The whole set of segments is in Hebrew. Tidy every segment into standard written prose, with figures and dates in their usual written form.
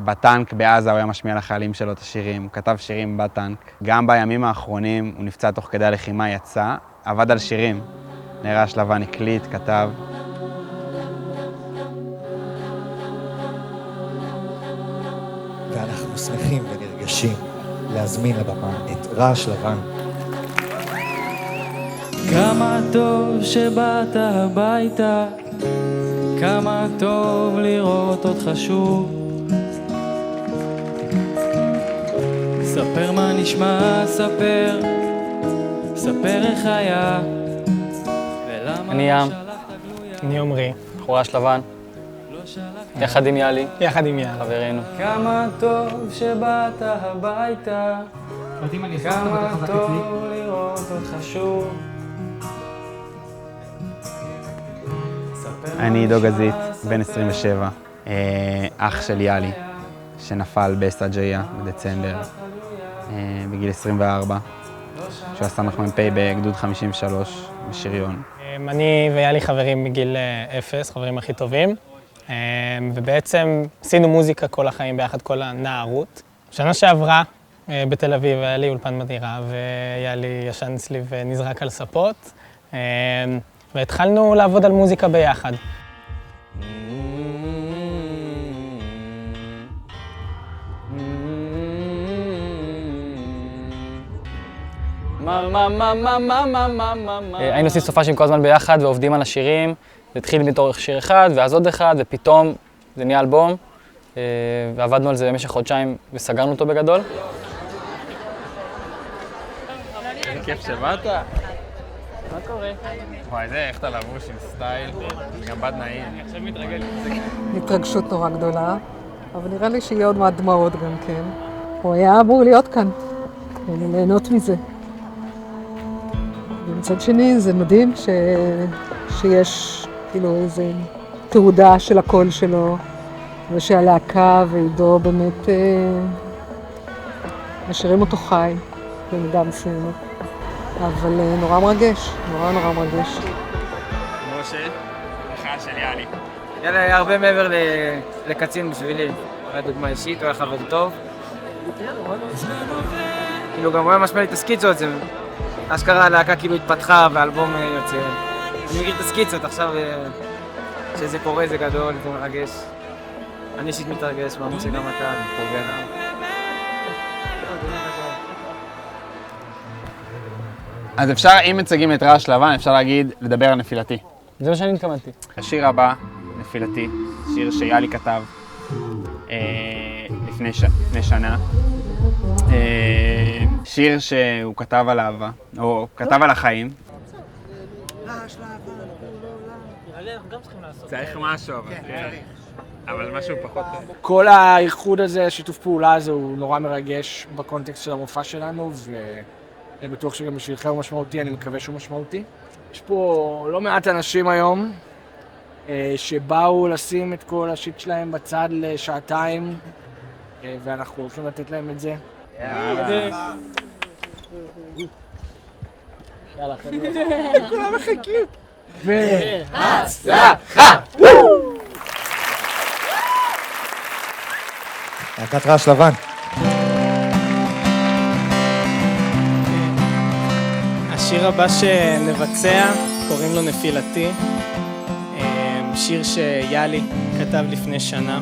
בטנק בעזה הוא היה משמיע לחיילים שלו את השירים, הוא כתב שירים בטנק. גם בימים האחרונים הוא נפצע תוך כדי הלחימה, יצא, עבד על שירים. נרש לבן הקליט, כתב. ואנחנו שמחים ונרגשים להזמין לבמה את רעש לבן. כמה טוב שבאת הביתה, כמה טוב לראות אותך שוב. ספר מה נשמע, ספר איך היה. אני ים. אני עומרי. אנחנו רעש לבן. יחד עם יאלי. יחד עם יאלי. חברנו. כמה טוב שבאת הביתה, כמה טוב לראות אותך שוב. אני עידו גזית, בן 27, אח של יאלי, שנפל בסג'איה בדצמבר, בגיל 24, שהוא הסמ"פ בגדוד 53 בשריון. אני ויאלי חברים מגיל 0, חברים הכי טובים, ובעצם עשינו מוזיקה כל החיים ביחד, כל הנערות. שנה שעברה בתל אביב היה לי אולפן מדירה, ויאלי ישן אצלי ונזרק על ספות, והתחלנו לעבוד על מוזיקה ביחד. היינו עושים סופ"שים כל הזמן ביחד ועובדים על השירים. זה התחיל מתור שיר אחד ואז עוד אחד, ופתאום זה נהיה אלבום. ועבדנו על זה במשך חודשיים וסגרנו אותו בגדול. איזה כיף שבאת. מה קורה? וואי, זה איך אתה לבוש עם סטייל, גם בד נעים. אני עכשיו מתרגל לזה. התרגשות נורא גדולה, אבל נראה לי שיהיה עוד מעט דמעות גם כן. הוא היה אמור להיות כאן, ליהנות מזה. ומצד שני זה מדהים שיש כאילו איזו תעודה של הקול שלו, ושהלהקה ועידו באמת משאירים אותו חי במידה מסוימת. אבל נורא מרגש, נורא מרגש. משה, אחד של יאלי. יאללה, היה הרבה מעבר לקצין בשבילי. הוא היה דוגמה אישית, הוא היה חבר טוב. כאילו גם הוא היה משמע לי את הסקיצות, זה אשכרה הלהקה כאילו התפתחה והאלבום יוצא. אני מכיר את הסקיצות, עכשיו כשזה קורה זה גדול, זה מרגש. אני אישית מתרגש, מאמין שגם אתה מתרגש. אז אפשר, אם מצגים את רעש לבן, אפשר להגיד, לדבר על נפילתי. זה מה שאני התכוונתי. השיר הבא, נפילתי, שיר שיאלי כתב לפני שנה. שיר שהוא כתב על אהבה, או כתב על החיים. צריך משהו, אבל משהו פחות... כל האיחוד הזה, שיתוף פעולה הזה, הוא נורא מרגש בקונטקסט של המופע שלנו, אני בטוח שגם בשבילכם הוא משמעותי, אני מקווה שהוא משמעותי. יש פה לא מעט אנשים היום שבאו לשים את כל השיט שלהם בצד לשעתיים, ואנחנו הולכים לתת להם את זה. יאללה, כולם מחכים. והצלחה! להקת רעש לבן. השיר הבא שנבצע קוראים לו נפילתי, שיר שיאלי כתב לפני שנה.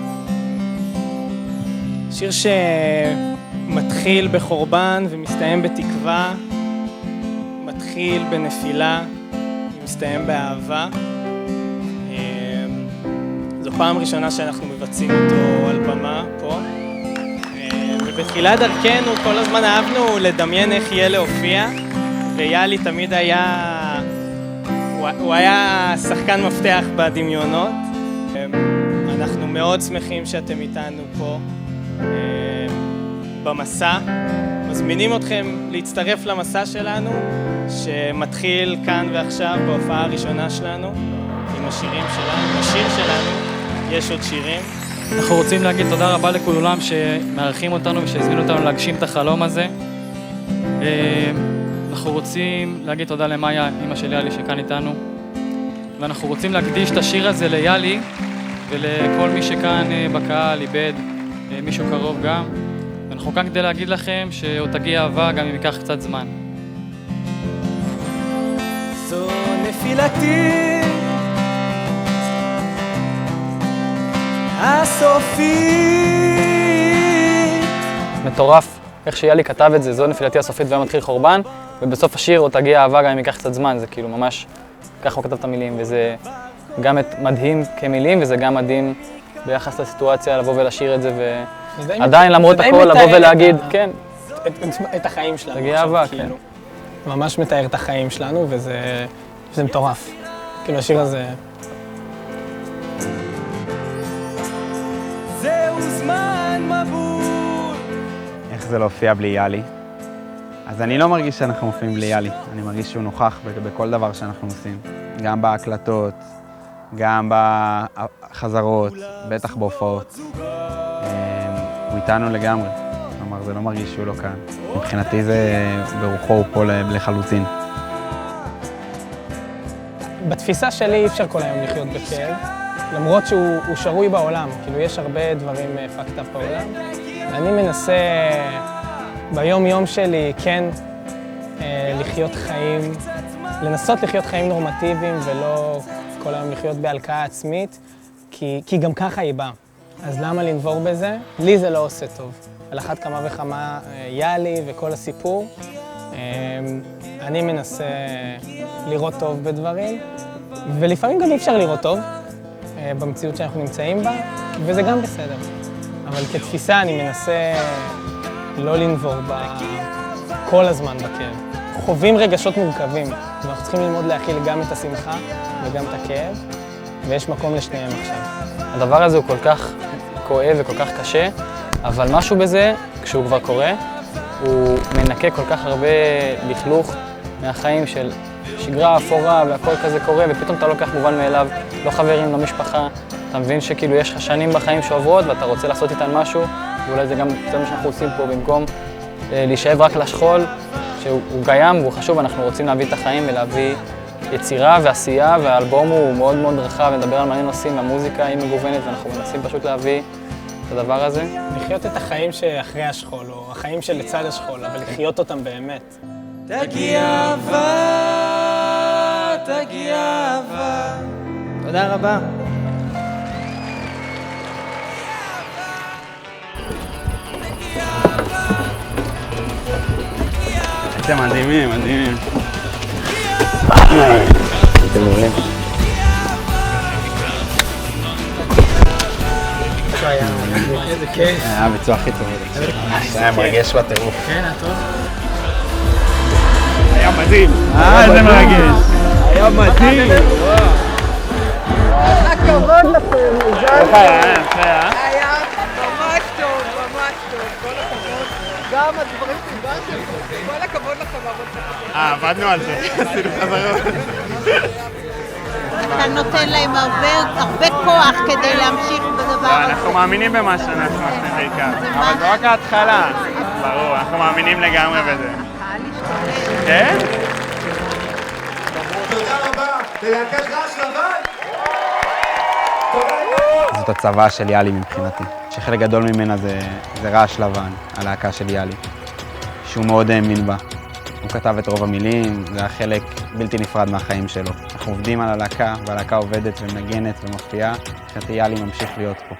שיר שמתחיל בחורבן ומסתיים בתקווה, מתחיל בנפילה ומסתיים באהבה. זו פעם ראשונה שאנחנו מבצעים אותו על במה פה. ובתחילת דרכנו כל הזמן אהבנו לדמיין איך יהיה להופיע, ויאלי תמיד הוא היה שחקן מפתח בדמיונות. אנחנו מאוד שמחים שאתם איתנו פה במסע. מזמינים אתכם להצטרף למסע שלנו, שמתחיל כאן ועכשיו בהופעה הראשונה שלנו, עם השירים שלנו, השיר שלנו, יש עוד שירים. אנחנו רוצים להגיד תודה רבה לכולם שמארחים אותנו ושהזמינו אותנו להגשים את החלום הזה. אנחנו רוצים להגיד תודה למאיה, אמא של יאלי שכאן איתנו. ואנחנו רוצים להקדיש את השיר הזה ליאלי ולכל מי שכאן בקהל איבד מישהו קרוב גם. ואנחנו כאן כדי להגיד לכם שעוד תגיע אהבה גם אם ייקח קצת זמן. זו נפילתי הסופית. מטורף, איך שיאלי כתב את זה, זו נפילתי הסופית והיום מתחיל חורבן, ובסוף השיר עוד תגיע אהבה גם אם ייקח קצת זמן, זה כאילו ממש, ככה הוא כתב את המילים, וזה גם מדהים כמילים, וזה גם מדהים ביחס לסיטואציה לבוא ולשיר את זה, ועדיין למרות הכל לבוא ולהגיד, כן. את החיים שלנו. תגיע אהבה, כן. ממש מתאר את החיים שלנו, וזה מטורף. כאילו השיר הזה... זהו זמן מבול. איך זה להופיע בלי יאלי? אז אני לא מרגיש שאנחנו מופיעים בלי יאלי. אני מרגיש שהוא נוכח בכל דבר שאנחנו עושים. גם בהקלטות, גם בחזרות, בטח בהופעות. הוא איתנו לגמרי. כלומר, זה לא מרגיש שהוא לא כאן. מבחינתי זה ברוחו הוא פה לחלוטין. בתפיסה שלי אי אפשר כל היום לחיות בכאב, למרות שהוא שרוי בעולם. כאילו, יש הרבה דברים fucked up בעולם. אני מנסה ביום-יום שלי כן לחיות חיים, לנסות לחיות חיים נורמטיביים ולא כל היום לחיות בהלקאה עצמית, כי גם ככה היא באה. אז למה לנבור בזה? לי זה לא עושה טוב. על אחת כמה וכמה יאלי וכל הסיפור. אני מנסה לראות טוב בדברים, ולפעמים גם אי אפשר לראות טוב במציאות שאנחנו נמצאים בה, וזה גם בסדר. אבל כתפיסה אני מנסה לא לנבור כל הזמן בכאב. חווים רגשות מורכבים, ואנחנו צריכים ללמוד להכיל גם את השמחה וגם את הכאב, ויש מקום לשניהם עכשיו. הדבר הזה הוא כל כך כואב וכל כך קשה, אבל משהו בזה, כשהוא כבר קורה, הוא מנקה כל כך הרבה לכלוך מהחיים של שגרה, אפורה והכל כזה קורה, ופתאום אתה לא כך מובן מאליו, לא חברים, לא משפחה. אתה מבין שכאילו יש לך שנים בחיים שעוברות ואתה רוצה לעשות איתן משהו, ואולי זה גם זה מה שאנחנו עושים פה, במקום להישאב רק לשכול, שהוא קיים והוא חשוב, אנחנו רוצים להביא את החיים ולהביא יצירה ועשייה, והאלבום הוא מאוד מאוד רחב, מדבר על מלא נושאים, והמוזיקה היא מגוונת, ואנחנו מנסים פשוט להביא את הדבר הזה. לחיות את החיים שאחרי השכול, או החיים שלצד השכול, אבל לחיות אותם באמת. תגיע אהבה, תגיע אהבה. תודה רבה. אתם מדהימים, מדהימים. אתם מעולים. איזה כיף. היה הביצוע הכי טוב. היה מרגש בטירוף. כן, היה טוב. היה מדהים. איזה מרגש. היה מדהים. הכבוד לכם, איך היה? היה ממש טוב, ממש טוב, כל הכבוד. גם הדברים שדיברתם, כל הכבוד לכם, עבדנו על זה, עשינו חזרות. אתה נותן להם הרבה כוח כדי להמשיך בדבר הזה. אנחנו מאמינים במה שאנחנו עושים בעיקר, אבל זה רק ההתחלה. ברור, אנחנו מאמינים לגמרי בזה. כן? תודה רבה, ללהקת רעש לבן! זאת הצבא של יאלי מבחינתי, שחלק גדול ממנה זה רעש לבן, הלהקה של יאלי, שהוא מאוד האמין בה. הוא כתב את רוב המילים, זה היה חלק בלתי נפרד מהחיים שלו. אנחנו עובדים על הלהקה, והלהקה עובדת ומנגנת ומופיעה, מבחינתי יאלי ממשיך להיות פה.